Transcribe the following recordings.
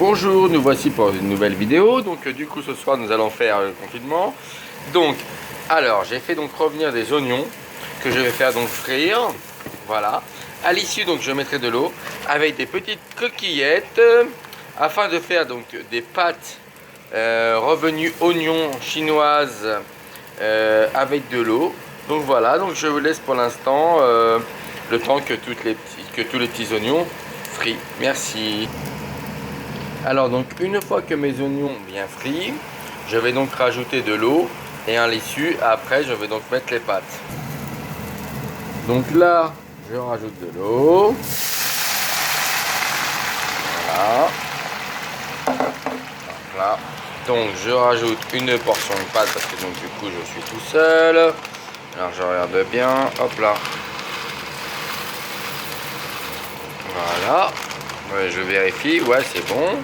Bonjour, nous voici pour une nouvelle vidéo. Donc du coup ce soir nous allons faire le confinement. Donc alors j'ai fait donc revenir des oignons que je vais faire donc frire. Voilà. À l'issue donc je mettrai de l'eau avec des petites coquillettes afin de faire donc des pâtes revenues oignons chinoises avec de l'eau. Donc voilà, donc je vous laisse pour l'instant le temps que tous les petits oignons frits. Merci. Alors donc une fois que mes oignons bien frits, je vais donc rajouter de l'eau et à l'issue après je vais donc mettre les pâtes. Donc là je rajoute de l'eau. Voilà. Voilà. Donc je rajoute une portion de pâte parce que donc du coup je suis tout seul. Alors je regarde bien, hop là. Voilà. Ouais, je vérifie, ouais c'est bon.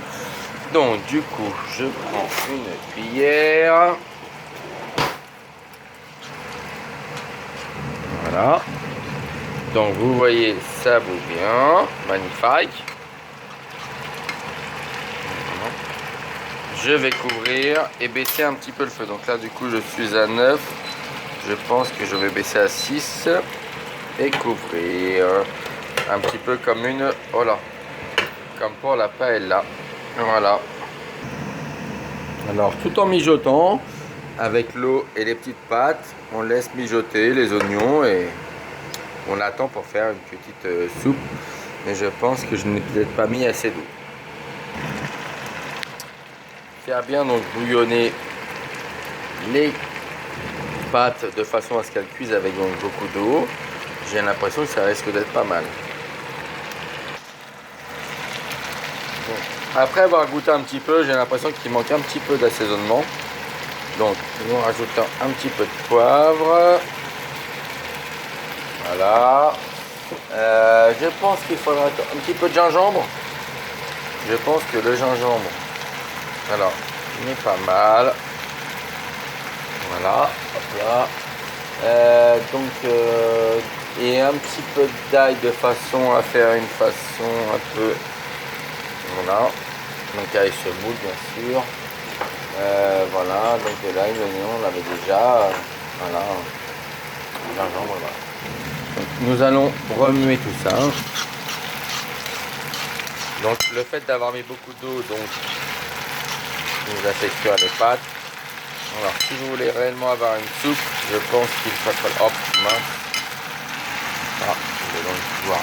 Donc du coup je prends une cuillère. Voilà. Donc vous voyez ça bout bien, magnifique. Je vais couvrir et baisser un petit peu le feu. Donc là du coup je suis à 9. Je pense que je vais baisser à 6 et couvrir un petit peu comme une, oh là, comme pour la paella. Voilà. Alors tout en mijotant avec l'eau et les petites pâtes, on laisse mijoter les oignons et on attend pour faire une petite soupe. Mais je pense que je n'ai peut-être pas mis assez d'eau. Faire bien donc bouillonner les pâtes de façon à ce qu'elles cuisent avec donc beaucoup d'eau. J'ai l'impression que ça risque d'être pas mal. Bon. Après avoir goûté un petit peu, j'ai l'impression qu'il manque un petit peu d'assaisonnement. Donc nous rajoutons un petit peu de poivre. Voilà. Je pense qu'il faudra un petit peu de gingembre. Je pense que le gingembre, alors, il est pas mal. Voilà, hop là. Et un petit peu d'ail de façon à faire une façon un peu, voilà. Donc l'ail se moule bien sûr. Voilà, donc l'ail, l'oignon, on l'avait déjà. Voilà, le gingembre, voilà. Donc, nous allons remuer tout ça. Donc le fait d'avoir mis beaucoup d'eau, donc nous a fait cuire les pâtes. Alors si vous voulez réellement avoir une soupe, je pense qu'il faut faire, hop, mince. Ah, je vais donc pouvoir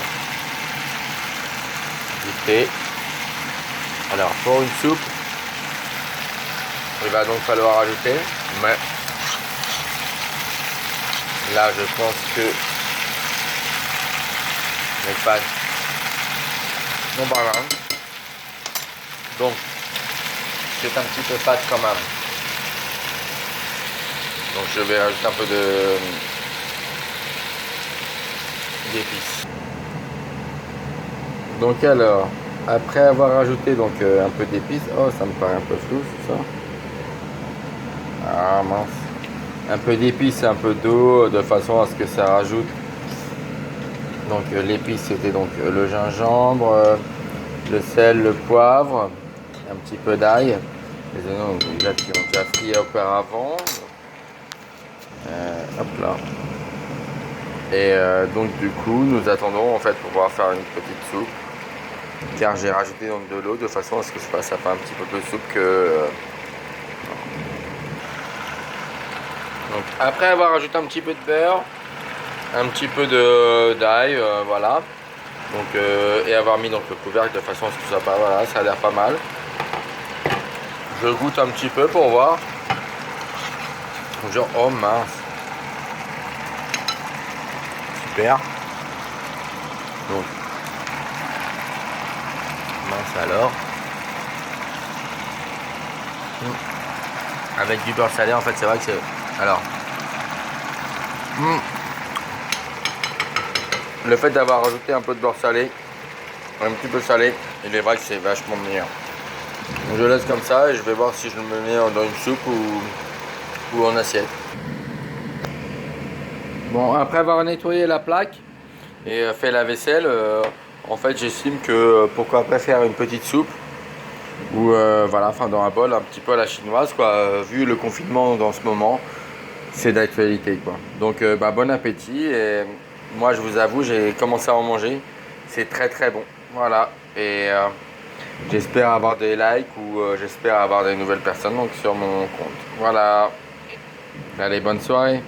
goûter. Alors pour une soupe, il va donc falloir ajouter, mais là je pense que les pâtes sont pas mal. Donc c'est un petit peu pâte quand même. Donc je vais rajouter un peu d'épices. Donc alors, après avoir rajouté donc un peu d'épices, oh ça me paraît un peu flou tout ça. Ah mince. Un peu d'épices et un peu d'eau de façon à ce que ça rajoute. Donc l'épice c'était donc le gingembre, le sel, le poivre, un petit peu d'ail. Les oignons déjà qui ont déjà frit auparavant. Hop là. Et donc du coup nous attendons en fait pour pouvoir faire une petite soupe. Car j'ai rajouté donc de l'eau de façon à ce que ça fasse un petit peu plus de soupe que. Donc après avoir rajouté un petit peu de beurre, un petit peu d'ail, voilà. Donc et avoir mis donc le couvercle de façon à ce que ça pas, voilà, ça a l'air pas mal. Je goûte un petit peu pour voir. Genre oh mince. Super. Donc mince alors. Avec du beurre salé en fait c'est vrai que c'est. Alors. Le fait d'avoir rajouté un peu de beurre salé, un petit peu salé, il est vrai que c'est vachement meilleur. Donc je laisse comme ça et je vais voir si je le mets dans une soupe ou en assiette. Bon, après avoir nettoyé la plaque et fait la vaisselle, en fait j'estime que pourquoi pas faire une petite soupe ou voilà, enfin dans un bol un petit peu à la chinoise quoi. Vu le confinement dans ce moment, c'est d'actualité quoi. Donc bah, bon appétit et moi je vous avoue j'ai commencé à en manger, c'est très très bon. Voilà et j'espère avoir des likes ou j'espère avoir des nouvelles personnes donc sur mon compte. Voilà, allez bonne soirée.